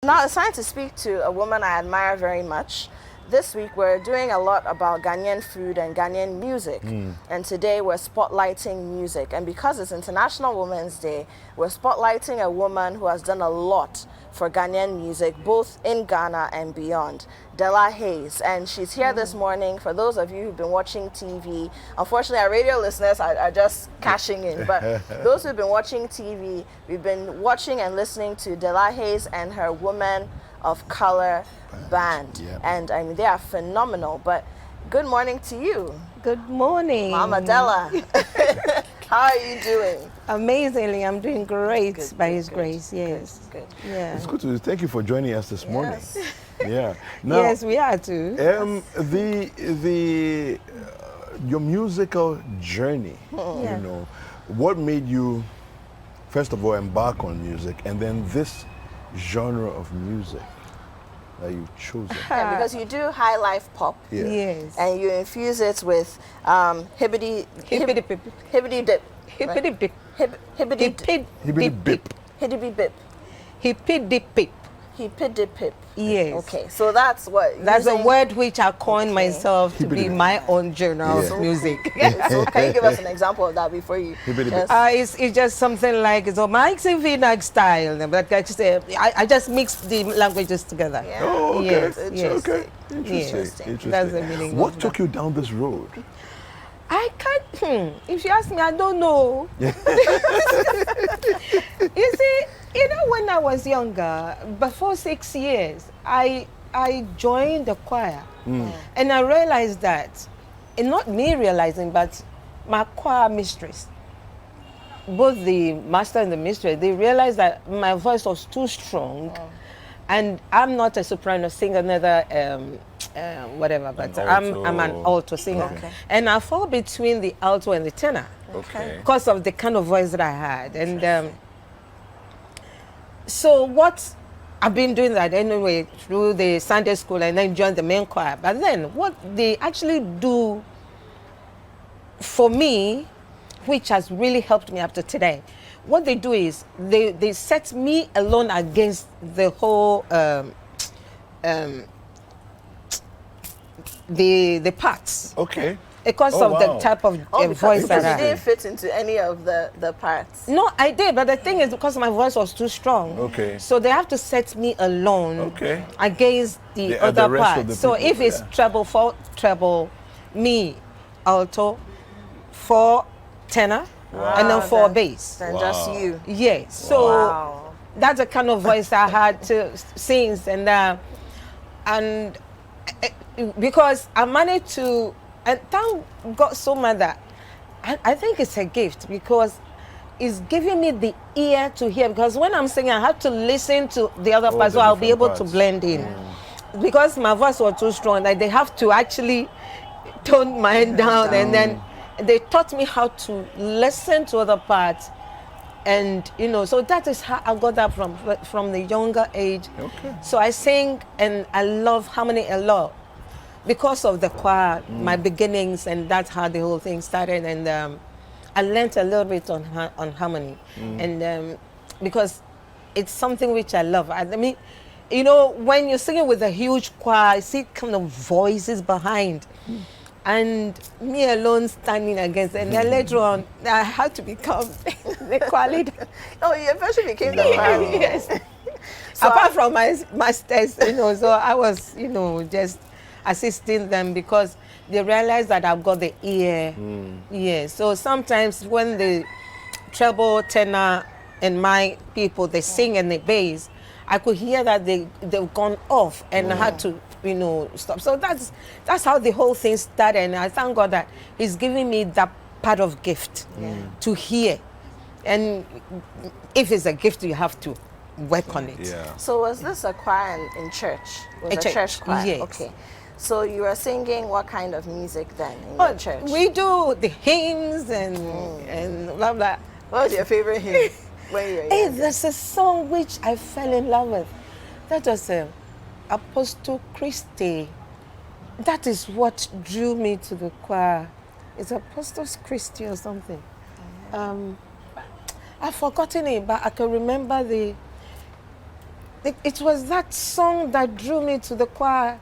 Now it's time to speak to a woman I admire very much. This week we're doing a lot about Ghanaian food and Ghanaian music. And today we're spotlighting music. And because it's International Women's Day, we're spotlighting a woman who has done a lot for Ghanaian music, both in Ghana and beyond. Della Hayes, and she's here this morning. For those of you who've been watching TV, unfortunately our radio listeners are just cashing in, but those who've been watching TV, we've been watching and listening to Della Hayes and her Women of Color band. Yep. And I mean, they are phenomenal. But good morning to you. Good morning. Mama Della. How are you doing? Amazingly, I'm doing great Good, by good, His good, grace, yes. Good. Yeah. It's good to thank you for joining us this morning. Yes. Yeah. Now, Yes, we are too. Your musical journey, Yeah. you know, what made you first of all embark on music, and then this genre of music that you've chosen? Yeah, because you do high life pop. Yeah. Yes. And you infuse it with hibbity Hippity pip. hibbity dip. Hippity pip. Hibbity dip. Hibbity bip. Hibbity bip. Hippity pip. Hippity pip. Yes. Okay, so that's what. That's a using- word which I coined Okay. myself to be Hippity. my own genre Yeah. of music. So can you give us an example of that before you? Hibbity just- It's just something like it's a Mike Vinag style, but I just mix the languages together. Yeah. Oh, okay. Yes, It's yes. Okay. Interesting. Interesting. That's the meaning What of took that. you down this road? I can't. If you ask me, I don't know. You see, when I was younger, before 6 years, I joined the choir, and I realized that, and not me realizing, but my choir mistress, both the master and the mistress, they realized that my voice was too strong, and I'm not a soprano singer, neither whatever, but I'm an alto singer, Okay. and I fall between the alto and the tenor Okay. because of the kind of voice that I had. And so what I've been doing that anyway through the Sunday school and then joined the main choir. But then what they actually do for me, which has really helped me up to today, what they do is they set me alone against the whole the parts Okay. because Oh, of wow. the type of voice because that you I didn't fit into any of the parts. No, I did, but the thing is because my voice was too strong. Okay. So they have to set me alone Okay. against the The other rest of parts. the So people, if it's yeah. treble, for treble, me, alto, for tenor, and then for then- bass. Then just Wow. you. Yes. So Wow. that's the kind of voice I had to sing, and because I managed to, and thank God so much that I think it's a gift because it's giving me the ear to hear. Because when I'm singing, I have to listen to the other parts, the so I'll be different able to parts. blend in. Because my voice was too strong, like they have to actually tone mine down, and then they taught me how to listen to other parts. And so that is how I got that from the younger age. Okay. So I sing and I love harmony a lot because of the choir, my beginnings, and that's how the whole thing started. And I learned a little bit on harmony, and because it's something which I love. I mean, when you're singing with a huge choir, I see kind of voices behind. And me alone standing against it. And then later on, I had to become the choir leader. Oh, you eventually became the choir. Yes. Apart from my masters, so I was, just assisting them because they realized that I've got the ear. Yeah. So sometimes when the treble, tenor, and my people, they sing and they bass, I could hear that they've gone off, and I had to stop. So that's how the whole thing started, and I thank God that He's giving me that part of gift to hear. And if it's a gift, you have to work on it. Yeah. So was this a choir in church? Was A a church choir? yes. Okay. So you were singing what kind of music then in your church? We do the hymns and blah blah. What was your favorite hymn when you were Hey, young? there's a song which I fell in love with. That was Apostle Christi. That is what drew me to the choir. It's Apostles Christi or something. I've forgotten it, but I can remember it was that song that drew me to the choir.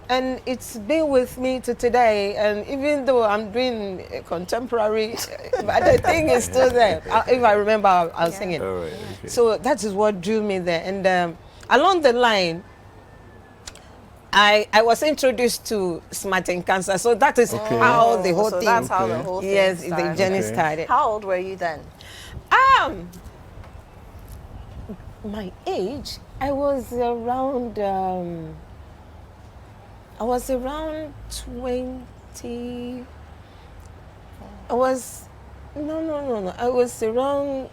And it's been with me to today. And even though I'm doing contemporary, but the thing is still there. If I remember, I'll sing it. All right. Okay. So that is what drew me there. And along the line, I was introduced to Smart and Cancer. So that is how the whole thing. That's how the whole thing Yes, started. the journey started. How old were you then? My age, I was around 20. I was no. I was around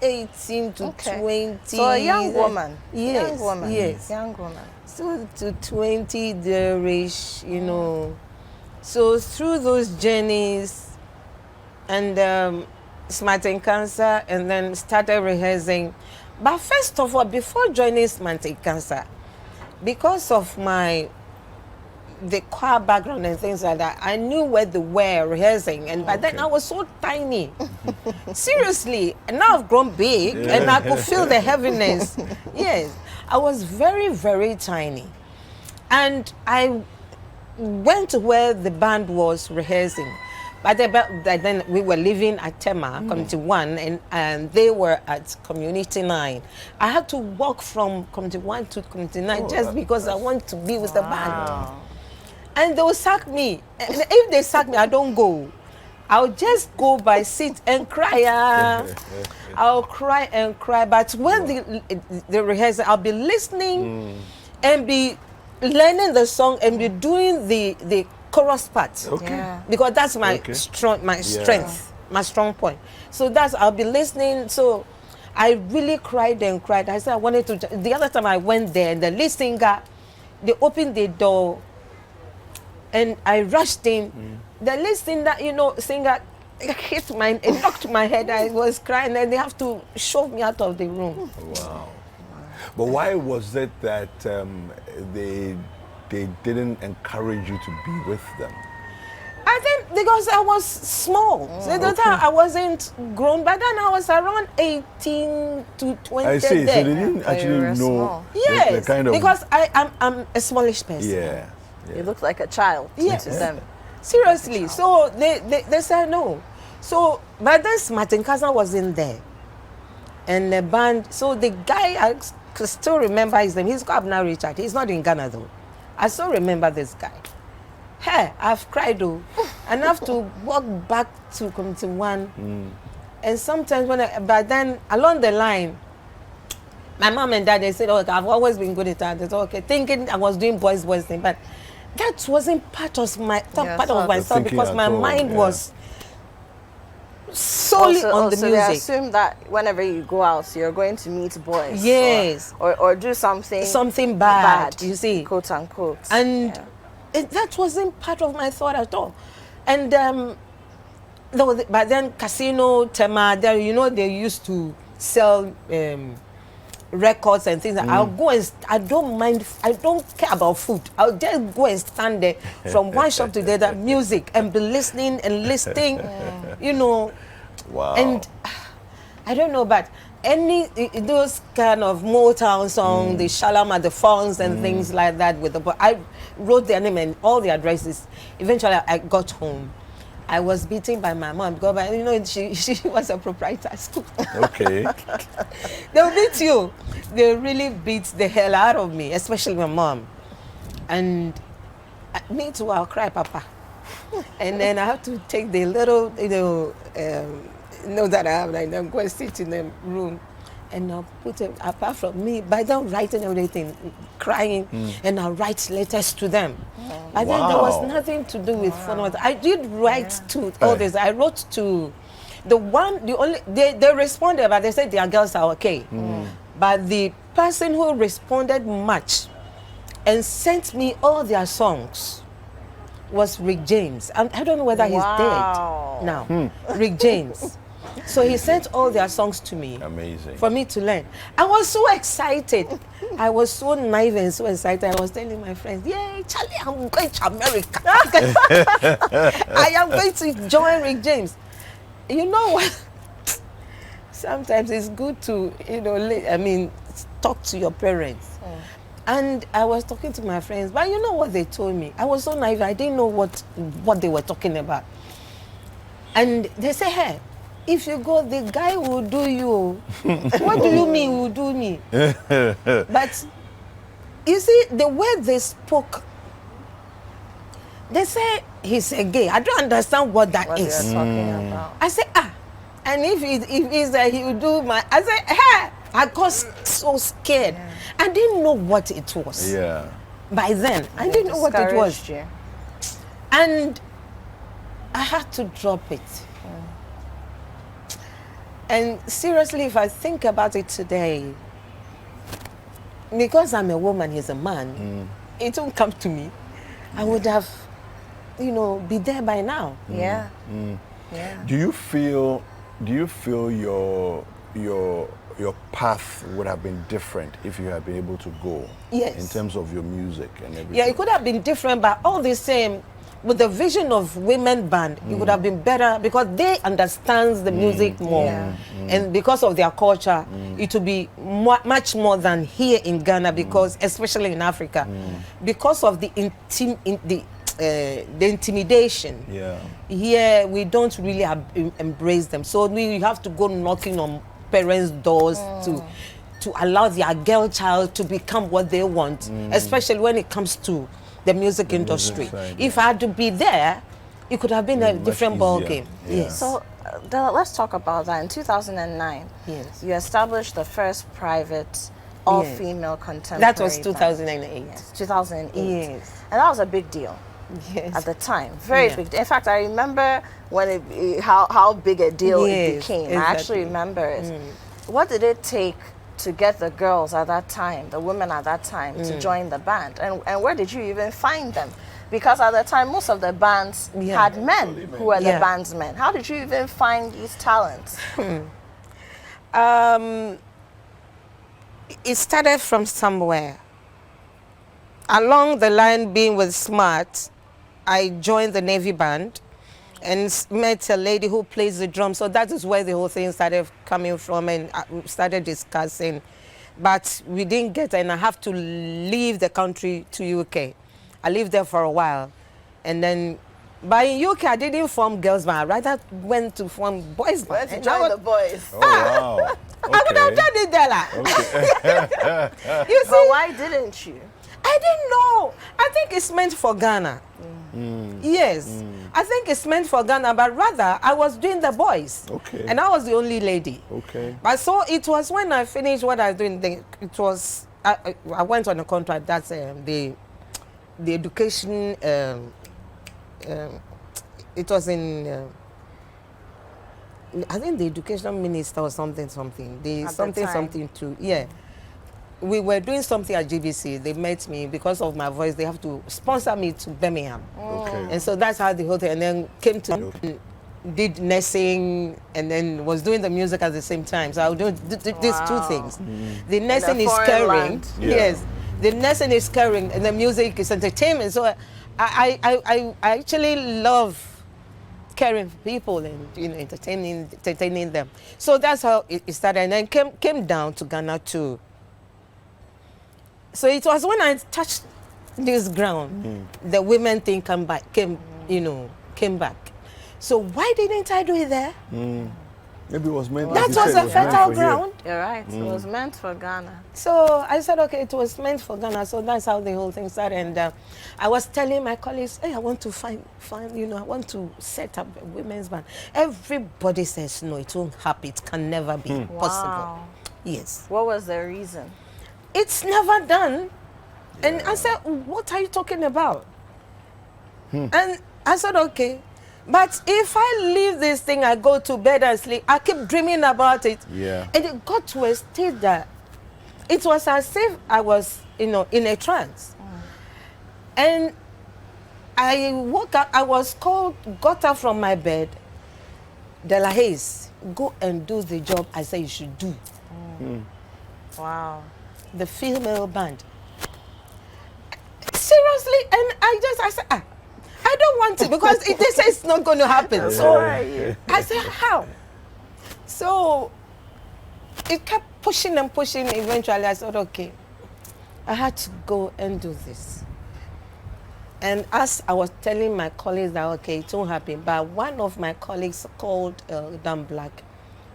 18 to 20. So a young woman. Yes. Young woman. Yes. Young woman. So to 20 there-ish, you know. So through those journeys and Smart and Cancer, and then started rehearsing. But first of all, before joining Smart and Cancer, because of the choir background and things like that, I knew where they were rehearsing, and by then I was so tiny. Seriously, and now I've grown big, and I could feel the heaviness. Yes, I was very, very tiny, and I went to where the band was rehearsing. But then we were living at Tema, Community 1, and they were at Community 9. I had to walk from Community 1 to Community 9 just because I want to be with the band. And they will sack me. And if they sack me, I don't go. I'll just go by, sit and cry. I'll cry and cry. But when the rehearsal, I'll be listening and be learning the song and be doing the chorus part. Because that's my strength, my strong point. So I'll be listening. So I really cried and cried. I said I wanted to. The other time I went there, the lead singer, they opened the door, and I rushed in. The lead singer, singer hit it knocked my head. I was crying, and they have to shove me out of the room. Wow. But why was it that they didn't encourage you to be with them? I think because I was small. So at the time I wasn't grown, but then I was around 18 to 20. I see. There. So they didn't actually know. small. Yes, the kind of, because I'm a smallish person. Yeah. You look like a child to them. Seriously. So they said no. So but then Smart and Cancer was in there, and the band. So the guy, I could still remember his name. He's called Abner Richard. He's not in Ghana though. I still remember this guy. Hey, I've cried though. And I have to walk back to Community 1. And sometimes but then along the line, my mom and dad, they said, okay, I've always been good at that. They said, okay, thinking I was doing boys thing, but that wasn't part of myself because my mind was solely on the so music. They assume that whenever you go out, you're going to meet boys. Yes. Or do something bad, you see. Quote unquote. And that wasn't part of my thought at all. And but then Casino, Tema, they used to sell records and things. I'll go and I don't mind. I don't care about food. I'll just go and stand there from one shop to the other, music, and be listening and listening. Wow. And I don't know, but those kind of Motown songs, the Shalama, the Fonz and things like that I wrote their name and all the addresses. Eventually I got home. I was beaten by my mom because she was a proprietor school. Okay. They'll beat you. They really beat the hell out of me, especially my mom. And me too, I'll cry, Papa. And then I have to take the little, that I have, like, I'm going to sit in the room and I'll put it apart from me, by them writing everything, crying, and I'll write letters to them. But then there was nothing to do with phone. I did write to all this. I wrote to they responded, but they said their girls are okay. But the person who responded much and sent me all their songs was Rick James. I don't know whether he's dead now. Rick James. So he sent all their songs to me. Amazing. For me to learn. I was so excited. I was so naive and so excited. I was telling my friends, yay, Charlie, I'm going to America. I am going to join Rick James. You know what? Sometimes it's good to, talk to your parents. And I was talking to my friends, but you know what they told me? I was so naive, I didn't know what they were talking about. And they say, hey, if you go, the guy will do you. What do you mean will do me? But you see, the way they spoke, they say he's a gay. I don't understand what that is. What you're talking about. I say, and if he's that he will do my, I say, hey, I got so scared. I didn't know what it was. Yeah. By then, I didn't know what it was. You. And I had to drop it. And seriously, if I think about it today, because I'm a woman, he's a man, it won't come to me. I would have, be there by now. Yeah. Yeah. Do you feel your path would have been different if you had been able to go? Yes. In terms of your music and everything? Yeah, it could have been different, but all the same, with the vision of women band, it would have been better because they understand the music more. Yeah. And because of their culture, it will be much more than here in Ghana, because especially in Africa, because of the intimidation. Yeah. Here, we don't really embrace them. So we have to go knocking on parents' doors to allow their girl child to become what they want, especially when it comes to the music industry. Side, if I had to be there, it could have been a different ball game. Yeah. Yes. So, Della, let's talk about that. In 2009, Yes. you established the first private all-female contemporary That was 2008. band. Yes, 2008. Yes. And that was a big deal Yes. at the time. Very big. In fact, I remember when how big a deal it became. Exactly. I actually remember it. What did it take to get the girls at that time, the women at that time, to join the band? And where did you even find them? Because at the time, most of the bands had men who were the bandsmen. How did you even find these talents? It started from somewhere. Along the line, being with Smart, I joined the Navy band and met a lady who plays the drum. So that is where the whole thing started coming from, and we started discussing. But we didn't get, and I have to leave the country to UK. I lived there for a while. And then, but in UK, I didn't form girls band. I rather went to form boys band. Where to join the boys? Oh, wow. I would have done it, Della. You see? But why didn't you? I didn't know. I think it's meant for Ghana. Yes. I think it's meant for Ghana, but rather I was doing the boys. Okay. And I was the only lady. Okay. But so it was when I finished what I was doing, it was, I went on a contract, that's the education, it was in, I think the education minister or something, the At the something, time. something too, yeah. We were doing something at GBC. They met me because of my voice. They have to sponsor me to Birmingham. Okay. And so that's how the whole thing, and then came to, did nursing, and then was doing the music at the same time. So I would do these two things. The nursing is foreign caring. land. Yeah. Yes. The nursing is caring, and the music is entertainment. So I actually love caring for people and entertaining them. So that's how it started, and then came down to Ghana too. So it was when I touched this ground, the women thing came back. So why didn't I do it there? Maybe it was meant. That as you was said, a it meant fertile for here. ground. You're right. It was meant for Ghana. So I said, okay, it was meant for Ghana. So that's how the whole thing started. And I was telling my colleagues, hey, I want to find, I want to set up a women's band. Everybody says, no, it won't happen. It can never be possible. Wow. Yes. What was the reason? It's never done. And I said, what are you talking about? And I said, okay. But if I leave this thing, I go to bed and sleep, I keep dreaming about it. Yeah. And it got to a state that it was as if I was, in a trance. And I woke up, I was called, got up from my bed, Della, go and do the job I said you should do. Wow. The female band. Seriously, and I said, I don't want it because they say it's not going to happen. So I said, how? So it kept pushing and pushing. Eventually, I said, okay, I had to go and do this. And as I was telling my colleagues that, okay, it won't happen, but one of my colleagues called Dan Black.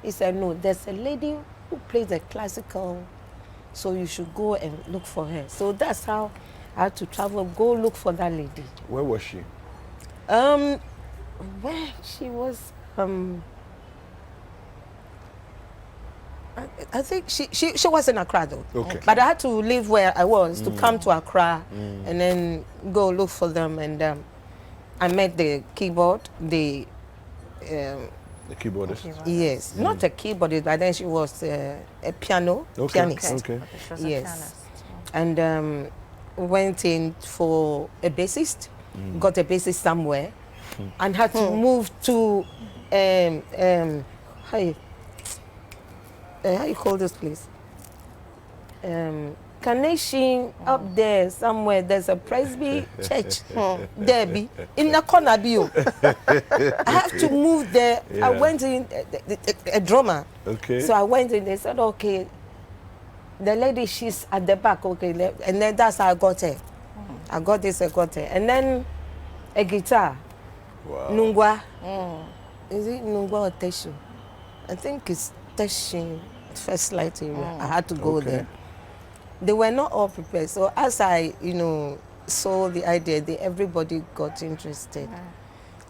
He said, no, there's a lady who plays the classical, so you should go and look for her. So that's how I had to travel, go look for that lady. Where was she? Where she was, I think she was in Accra though. Okay. But I had to leave where I was to come to Accra and then go look for them. And I met the keyboard, the keyboardist. yes, not a keyboardist, but then she was a pianist. Okay. She was a Yes. pianist. And went in for a bassist, got a bassist somewhere, and had to move to how you call this place? Carnation up there somewhere. There's a Presby church there, be in the corner. I have to move there. Yeah. I went in a drummer. Okay. So I went in. They said, okay, the lady, she's at the back. Okay, and then that's how I got her. I got this, I got her, and then a guitar. Wow. Nungwa. Is it Nungwa or Teshin? I think it's Teshin. First light area. I had to go there. They were not all prepared. So as I, saw the idea, everybody got interested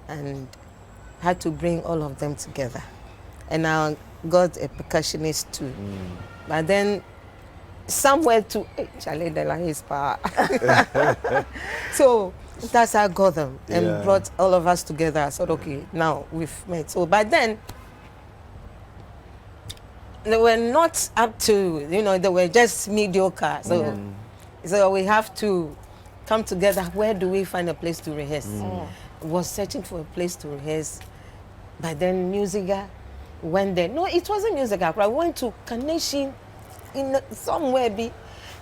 and had to bring all of them together. And I got a percussionist too. But then somewhere to Charlie Della his power. So that's how I got them and brought all of us together. I said, okay, now we've met. So by then, they were not up to, they were just mediocre. So we have to come together. Where do we find a place to rehearse? Was searching for a place to rehearse. But then Musica went there. No, it wasn't Musica. I went to Carnation in somewhere,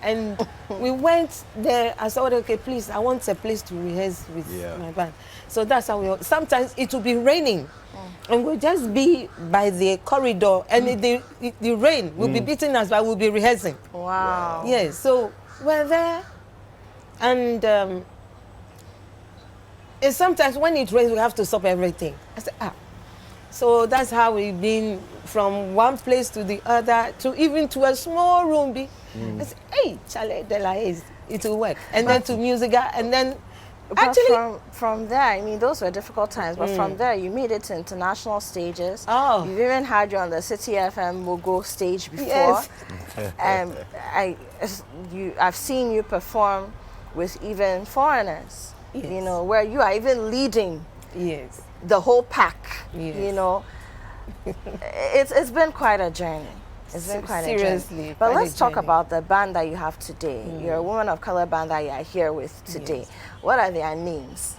and we went there. I said, okay, please, I want a place to rehearse with my band. So that's how we. Sometimes it will be raining. And we'll just be by the corridor, and the rain will be beating us, but we'll be rehearsing. Wow. Yes, so we're there, and sometimes when it rains, we have to stop everything. I said, So that's how we've been from one place to the other, to even to a small room. I said, hey, Charlie Della, it will work. And then to Musica, and then Actually, from there, I mean, those were difficult times, but from there, you made it to international stages. Oh. You've even had you on the City FM Mogo stage before. Yes. I've seen you perform with even foreigners, Yes. where you are even leading Yes. the whole pack, Yes. It's been quite a journey. It's been quite a journey. Seriously, But quite a let's talk journey. about the band that you have today. You're a woman of color band that you are here with today. Yes. What are their names?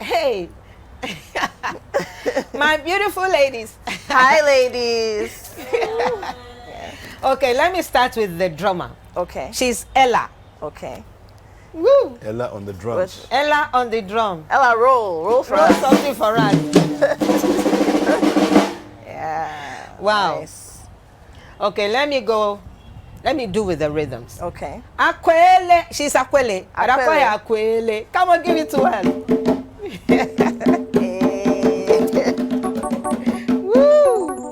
Hey. My beautiful ladies. Hi, ladies. Okay, let me start with the drummer. Okay. She's Ella. Okay. Woo! Ella on the drums. Ella on the drum. Ella, roll for Roll us. something for us. Yeah. Wow. Nice. Okay, let me do with the rhythms. Okay. Akwele, she's Akwele. Akwele. Akwele. Come on, give it to her. Woo!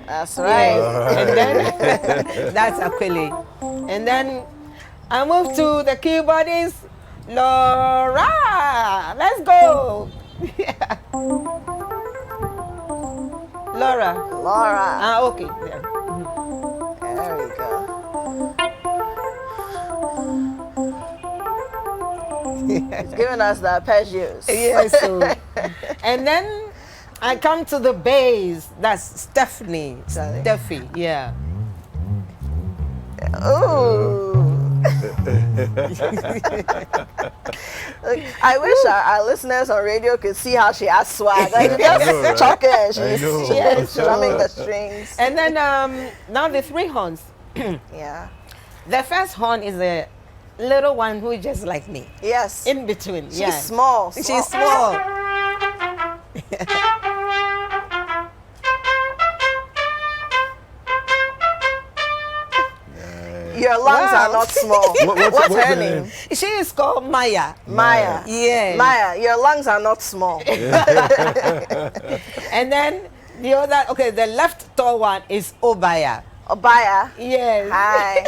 That's right. Yes. And then that's Akwele. And then I move to the keyboardist, Laura. Let's go. Yeah. Laura. Laura. Okay. Yeah. There we go. He's giving us the arpeggios. Yes. So, and then I come to the bass. That's Stephanie. Steffi. Yeah. Ooh. I wish our listeners on radio could see how she has swag. Like, I know, just right? chucking and I she's know. strumming the strings. And then now the three horns. Yeah. The first horn is a little one who is just like me. Yes. In between. She's small. She's small. Your lungs are not small. What's her name? She is called Maya. Maya. Yes. Maya, your lungs are not small. And then the other, okay, the left tall one is Obaya. Obaya. Yes. Hi.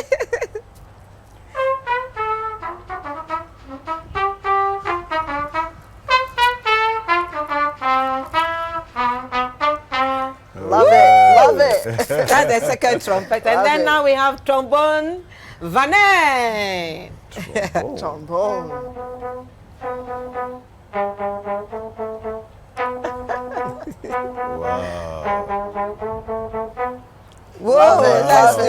Love it. That's the second trumpet. And Love then it. now we have trombone, Vanet. Trombone. Wow. Whoa, that's Love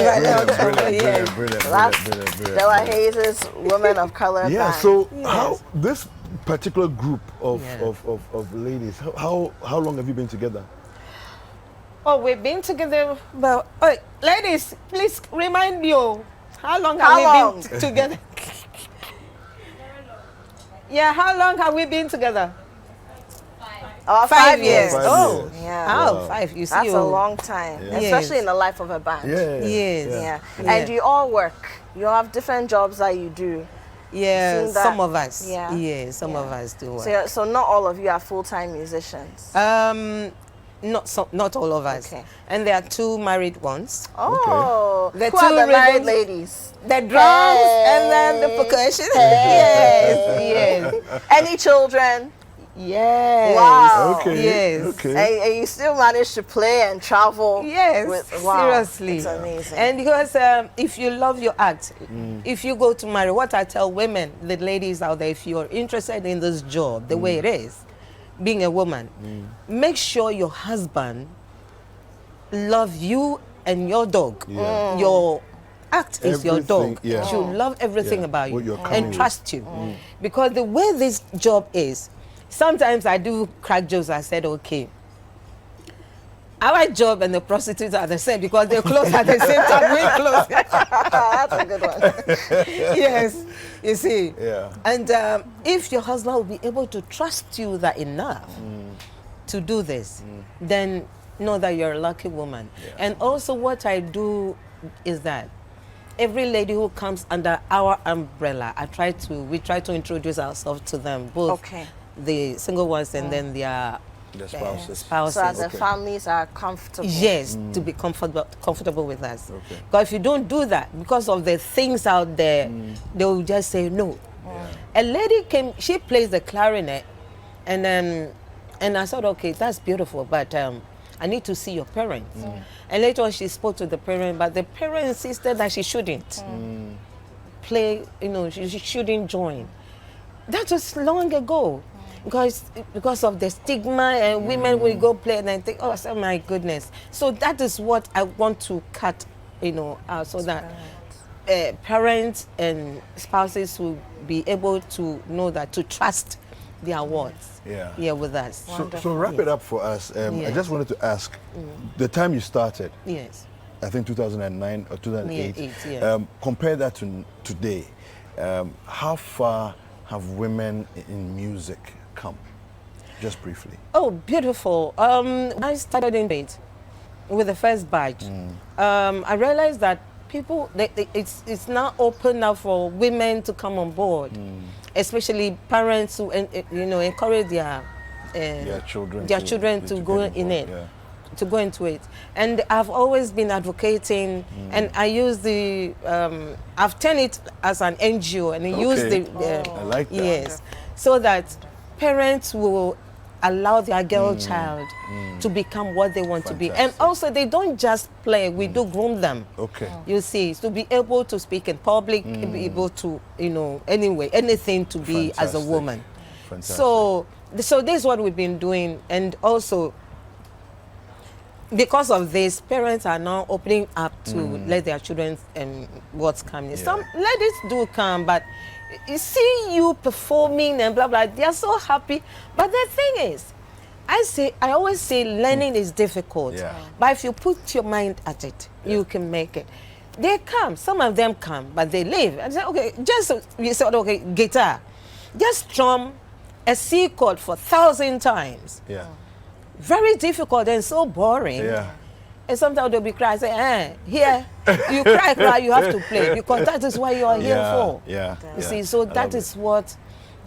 it. Brilliant. That's Della Hayes' Women of Color Yeah, Band. so how this particular group of Yeah. of ladies, how long have you been together? Oh, we've been together. Well, oh, ladies, please remind you, how long have How we long? been together? Yeah, how long have we been together? About 5 years. 5 Oh, years. Yeah. Oh, Wow. 5. You see, That's a oh. long time, Yeah. especially Yes. in the life of a band. Yes. Yeah. Yeah. And you all work. You have different jobs that you do. Yeah, Seen that? some of us. Yeah. Yeah, some Yeah. of us do work. So not all of you are full-time musicians. Not all of us. Okay. And there are 2 married ones. Oh, The who are 2 the married rhythms- ladies? The drums and then the Hey. percussion. Yes, Any children? yes. Wow. Okay. Yes. Okay. And you still manage to play and travel. Yes, Wow, seriously. it's amazing. And because if you love your art, if you go to marry, what I tell women, the ladies out there, if you're interested in this job, the way it is, being a woman, make sure your husband love you and your dog. Yeah. Your act is your Everything, dog. yeah. Should love everything Yeah, about what you you're coming and with. trust you. Because the way this job is, sometimes I do crack jokes. I said, okay, our job and the prostitutes are the same because they close at the same time we close. That's a good one. Yes, you see. Yeah. And if your husband will be able to trust you that enough to do this, then know that you're a lucky woman. Yeah. And also what I do is that every lady who comes under our umbrella, we try to introduce ourselves to them, both Okay. the single ones and then their The spouses. spouses. So that the Okay. families are comfortable. Yes, to be comfortable with us. Okay. Because if you don't do that, because of the things out there, they will just say no. A lady came, she plays the clarinet, and I said, okay, that's beautiful, but I need to see your parents. And later on, she spoke to the parent, but the parent insisted that she shouldn't play, she shouldn't join. That was long ago. Because of the stigma, and women will go play and then think, oh, my goodness. So that is what I want to cut, out so that parents and spouses will be able to know that, to trust their words with us. So wrap it up for us. I Yes. just wanted to ask, the time you started, Yes. I think 2009 or 2008, Yeah. compare that to today. How far have women in music come? Just briefly. Oh, beautiful. I started in it with the first batch. I realized that people, it's now open now for women to come on board, especially parents who encourage their children to go in it. Yeah. To go into it. And I've always been advocating, and I use I've turned it as an NGO, and I use I like that. Yes, so that parents will allow their girl child to become what they want to be. And Fantastic. also, they don't just play, we do groom them. Okay. You see, to be able to speak in public, be able to, anyway, anything to be as a Fantastic. woman. Fantastic. So this is what we've been doing. And also, because of this, parents are now opening up to let their children what's coming. Yeah. Some ladies do come, but you see you performing and blah blah, they are so happy. But the thing is, I always say learning is difficult. Yeah. But if you put your mind at it, you can make it. They come, some of them come, but they leave. And say, okay, you said, okay, guitar. Just strum a C chord for 1,000 times. Yeah. Very difficult and so boring. Yeah. And sometimes they'll be crying. I say, here, you cry, you have to play because that is what you are here for. Yeah. You see, so that is what,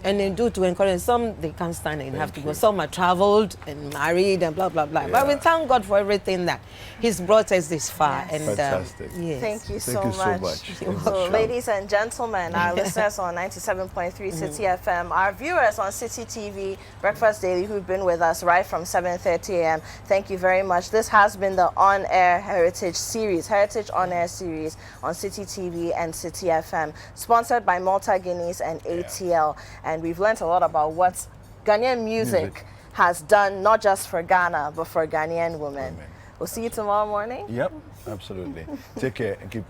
and they do to encourage. Some they can't stand it and have to go. Some are traveled and married and blah blah blah. Yeah. But we thank God for everything that He's brought us this far. Yes. And Fantastic. yes. Thank you so Thank you so much. much. So, ladies and gentlemen, our listeners on 97.3 City FM, our viewers on City TV, Breakfast Daily, who've been with us right from 7:30 a.m. Thank you very much. This has been the On Air Heritage Series, Heritage On Air Series on City TV and City FM, sponsored by Malta Guineas and ATL. And we've learned a lot about what Ghanaian music has done, not just for Ghana, but for Ghanaian women. We'll see you tomorrow morning. Yep, absolutely. Take care and keep